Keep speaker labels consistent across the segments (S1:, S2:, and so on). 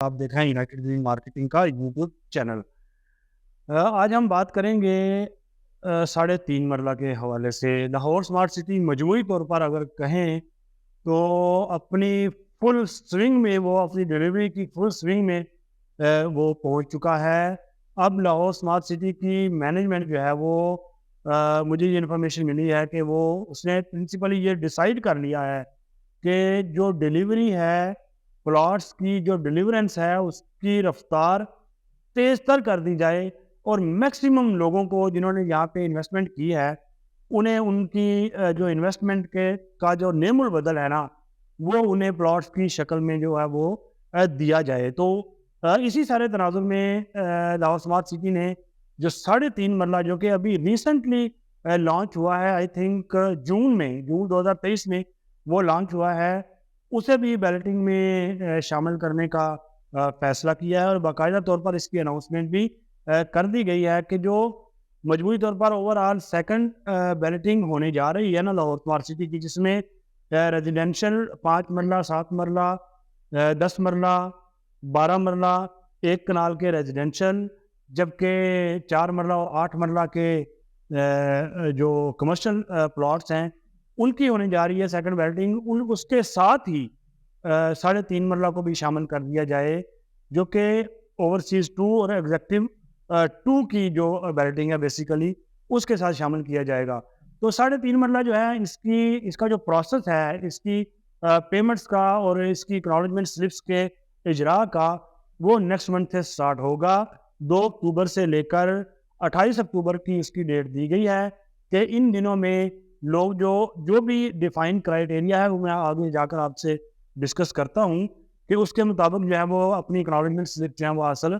S1: آپ دیکھ رہے ہیں یونائٹڈ گرین مارکیٹنگ کا یوٹیوب چینل۔ آج ہم بات کریں گے 3.5 مرلہ کے حوالے سے۔ لاہور اسمارٹ سٹی مجموعی طور پر اگر کہیں تو اپنی فل سوئنگ میں، وہ اپنی ڈیلیوری کی فل سوئنگ میں وہ پہنچ چکا ہے۔ اب لاہور اسمارٹ سٹی کی مینجمنٹ جو ہے وہ مجھے یہ انفارمیشن ملی ہے کہ اس نے پرنسپلی یہ ڈیسائیڈ کر لیا ہے کہ جو ڈیلیوری ہے، پلاٹس کی جو ڈیلیورنس ہے، اس کی رفتار تیز تر کر دی جائے اور میکسیمم لوگوں کو جنہوں نے یہاں پہ انویسٹمنٹ کی ہے انہیں ان کی جو انویسٹمنٹ کا جو نیم البدل ہے نا، وہ انہیں پلاٹس کی شکل میں جو ہے وہ دیا جائے۔ تو اسی سارے تناظر میں لاہور اسمارٹ سٹی نے جو 3.5 مرلہ جو کہ ابھی ریسنٹلی لانچ ہوا ہے، آئی تھنک جون 2023 میں وہ لانچ ہوا ہے، اسے بھی بیلٹنگ میں شامل کرنے کا فیصلہ کیا ہے اور باقاعدہ طور پر اس کی اناؤنسمنٹ بھی کر دی گئی ہے کہ جو مجموعی طور پر اوور آل سیکنڈ بیلٹنگ ہونے جا رہی ہے نا لاہور اسمارٹ سٹی کی، جس میں ریزیڈینشل 5 مرلہ، 7 مرلہ، 10 مرلہ، 12 مرلہ، 1 کنال کے ریزیڈینشل، جبکہ 4 مرلہ اور 8 مرلہ کے جو کمرشل پلاٹس ہیں ان کی ہونے جا رہی ہے سیکنڈ بیلٹنگ۔ اس کے ساتھ ہی 3.5 مرلہ کو بھی شامل کر دیا جائے، جو کہ اوورسیز 2 اور ایگزیکٹو 2 کی جو بیلٹنگ ہے بیسیکلی اس کے ساتھ شامل کیا جائے گا۔ تو 3.5 مرلہ جو ہے اس کا جو پروسیس ہے، اس کی پیمنٹس کا اور اس کی اکنالجمنٹ سلپس کے اجراء کا، وہ نیکسٹ منتھ سے سٹارٹ ہوگا۔ 2 اکتوبر سے لے کر 28 اکتوبر کی اس کی ڈیٹ دی گئی ہے کہ ان دنوں میں لوگ جو بھی ڈیفائن کرائیٹیریا ہے وہ میں آگے جا کر آپ سے ڈسکس کرتا ہوں کہ اس کے مطابق جو ہے وہ اپنی اکنالجمنٹ سلپ جو ہے وہ حاصل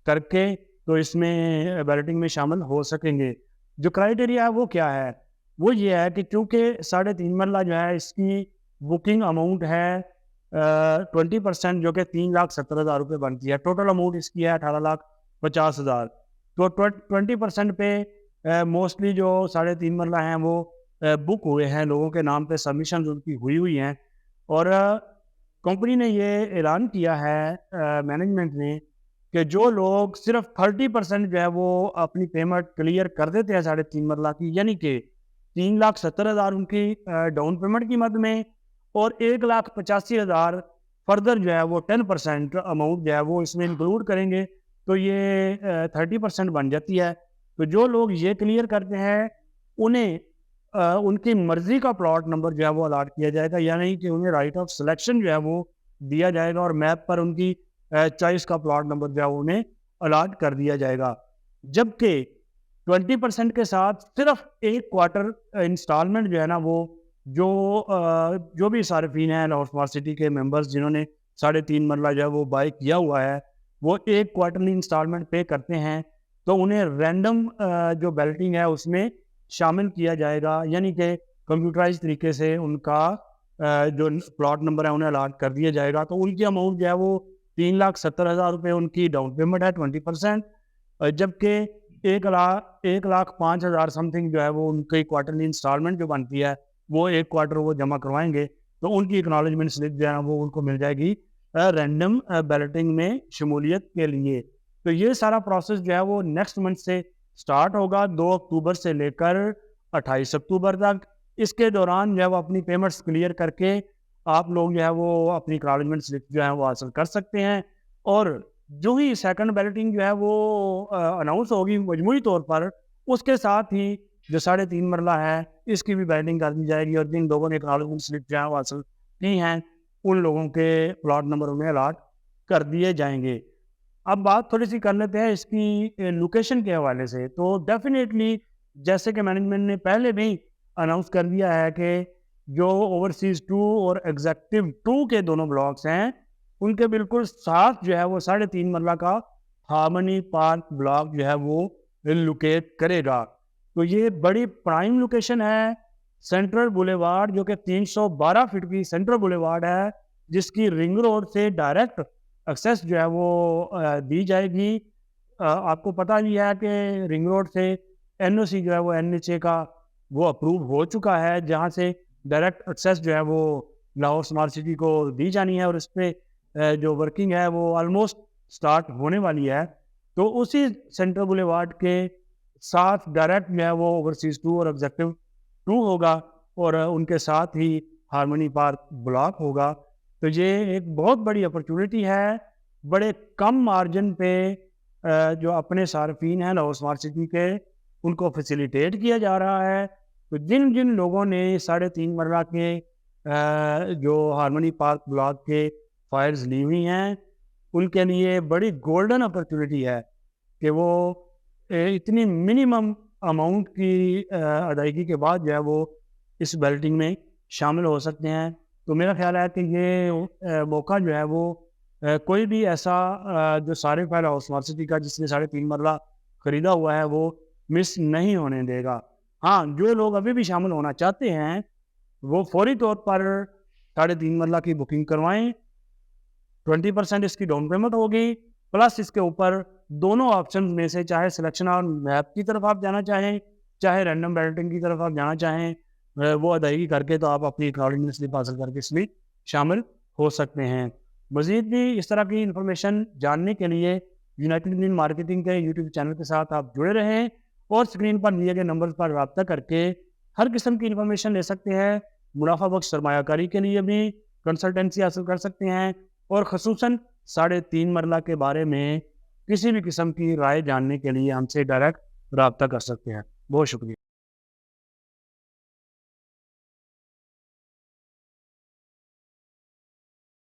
S1: کر کے تو اس میں بیلٹنگ میں شامل ہو سکیں گے۔ جو کرائیٹیریا ہے وہ کیا ہے؟ وہ یہ ہے کہ چونکہ 3.5 مرلہ جو ہے اس کی بکنگ اماؤنٹ ہے 20%، جو کہ 3,70,000 روپے بنتی ہے۔ ٹوٹل اماؤنٹ اس کی ہے 18,50,000۔ تو 20% پہ موسٹلی جو 3.5 مرلہ ہیں وہ بک ہوئے ہیں، لوگوں کے نام پہ سبمیشنز ان کی ہوئی ہیں، اور کمپنی نے یہ اعلان کیا ہے مینجمنٹ نے کہ جو لوگ صرف 30% جو ہے وہ اپنی پیمنٹ کلیئر کر دیتے ہیں 3.5 مرلہ کی، یعنی کہ 3,70,000 ان کی ڈاؤن پیمنٹ کی مد میں اور 1,85,000 فردر جو ہے وہ 10% اماؤنٹ جو ہے وہ اس میں انکلوڈ کریں گے، تو یہ 30% بن جاتی ہے۔ تو جو لوگ یہ کلیئر کرتے ہیں انہیں ان کی مرضی کا پلاٹ نمبر جو ہے وہ الاٹ کیا جائے گا، یعنی کہ انہیں رائٹ آف سلیکشن جو ہے وہ دیا جائے گا اور میپ پر ان کی چوائس کا پلاٹ نمبر جو ہے انہیں الاٹ کر دیا جائے گا۔ جبکہ 20% کے ساتھ صرف 1 کوارٹر انسٹالمنٹ جو ہے نا، وہ جو بھی صارفین ہیں لاہور اسمارٹ سٹی کے ممبرز جنہوں نے 3.5 مرلہ جو ہے وہ بائی کیا ہوا ہے، وہ 1 کوارٹرلی انسٹالمنٹ پے کرتے ہیں تو انہیں رینڈم جو بیلٹنگ ہے اس میں شامل کیا جائے گا، یعنی کہ کمپیوٹرائز طریقے سے ان کا جو پلاٹ نمبر ہے انہیں الاٹ کر دیا جائے گا۔ تو ان کی اماؤنٹ جو ہے وہ 3,70,000 روپے ان کی ڈاؤن پیمنٹ ہے 20%، جبکہ 1,05,000 سم تھنگ جو ہے وہ ان کی کوارٹرلی انسٹالمنٹ جو بنتی ہے وہ 1 کوارٹر وہ جمع کروائیں گے، تو ان کی اکنالجمنٹ سلپ جو ہے وہ ان کو مل جائے گی رینڈم بیلٹنگ میں شمولیت کے لیے۔ تو یہ سارا پروسیس جو ہے وہ نیکسٹ منتھ سے سٹارٹ ہوگا، 2 اکتوبر سے لے کر 28 اکتوبر تک۔ اس کے دوران جو ہے وہ اپنی پیمنٹس کلیئر کر کے آپ لوگ جو ہے وہ اپنی اکنالجمنٹ سلپ جو ہے وہ حاصل کر سکتے ہیں، اور جو ہی سیکنڈ بیلٹنگ جو ہے وہ اناؤنس ہوگی مجموعی طور پر، اس کے ساتھ ہی جو 3.5 مرلہ ہے اس کی بھی بیلٹنگ کر دی جائے گی، اور جن لوگوں نے اکنالجمنٹ سلپ جو ہے وہ حاصل کی ہیں ان لوگوں کے پلاٹ نمبر انہیں الاٹ کر دیے جائیں گے۔ اب بات تھوڑی سی کر لیتے ہیں اس کی لوکیشن کے حوالے سے۔ تو ڈیفینیٹلی جیسے کہ مینجمنٹ نے پہلے بھی اناؤنس کر دیا ہے کہ جو اوورسیز 2 اور ایگزیکٹو 2 کے دونوں بلاکس ہیں ان کے بالکل ساتھ جو ہے وہ 3.5 مرلہ کا ہارمنی پارک بلاک جو ہے وہ لوکیٹ کرے گا۔ تو یہ بڑی پرائم لوکیشن ہے، سینٹرل بولیوارڈ، جو کہ 312 فٹ کی سینٹرل بولیوارڈ ہے، جس کی رنگ روڈ سے ڈائریکٹ ایکسیس جو ہے وہ دی جائے گی۔ آپ کو پتہ ہی ہے کہ رنگ روڈ سے NOC جو ہے وہ NHA کا وہ اپروو ہو چکا ہے، جہاں سے ڈائریکٹ ایکسیس جو ہے وہ لاہور اسمارٹ سٹی کو دی جانی ہے، اور اس پہ جو ورکنگ ہے وہ آلموسٹ سٹارٹ ہونے والی ہے. تو اسی سینٹرل بولیوارڈ کے ساتھ ڈائریکٹ جو ہے وہ اوورسیز 2 اور ایگزیکٹو 2 ہوگا, اور ان کے ساتھ ہی ہارمونی پارک بلاک ہوگا. تو یہ ایک بہت بڑی اپرچونٹی ہے, بڑے کم مارجن پہ جو اپنے صارفین ہیں لاہور اسمارٹ سٹی کے, ان کو فیسیلیٹیٹ کیا جا رہا ہے. تو جن لوگوں نے 3.5 مرلہ کے جو ہارمونی پارک بلاک کے فائلز لی ہوئی ہیں, ان کے لیے بڑی گولڈن اپرچونٹی ہے کہ وہ اتنی منیمم اماؤنٹ کی ادائیگی کے بعد جو ہے وہ اس بیلٹنگ میں شامل ہو سکتے ہیں. تو میرا خیال ہے کہ یہ موقع جو ہے وہ کوئی بھی ایسا جو صارف ہے لاہور اسمارٹ سٹی کا جس نے 3.5 مرلہ خریدا ہوا ہے وہ مس نہیں ہونے دے گا. ہاں, جو لوگ ابھی بھی شامل ہونا چاہتے ہیں وہ فوری طور پر 3.5 مرلہ کی بکنگ کروائیں. 20% اس کی ڈاؤن پیمنٹ ہوگی, پلس اس کے اوپر دونوں آپشن میں سے چاہے سلیکشن اور میپ کی طرف آپ جانا چاہیں, چاہے رینڈم بیلٹنگ کی طرف آپ جانا چاہیں, وہ ادائیگی کر کے تو آپ اپنی اکالٹمنٹ سلپ حاصل کر کے اس میں شامل ہو سکتے ہیں. مزید بھی اس طرح کی انفارمیشن جاننے کے لیے یونائٹڈ گرین مارکیٹنگ کے یوٹیوب چینل کے ساتھ آپ جڑے رہیں, اور اسکرین پر دیے گئے نمبر پر رابطہ کر کے ہر قسم کی انفارمیشن لے سکتے ہیں. منافع بخش سرمایہ کاری کے لیے بھی کنسلٹنسی حاصل کر سکتے ہیں, اور خصوصاً 3.5 مرلہ کے بارے میں کسی بھی قسم کی رائے جاننے کے لیے ہم سے ڈائریکٹ رابطہ کر سکتے ہیں. بہت شکریہ.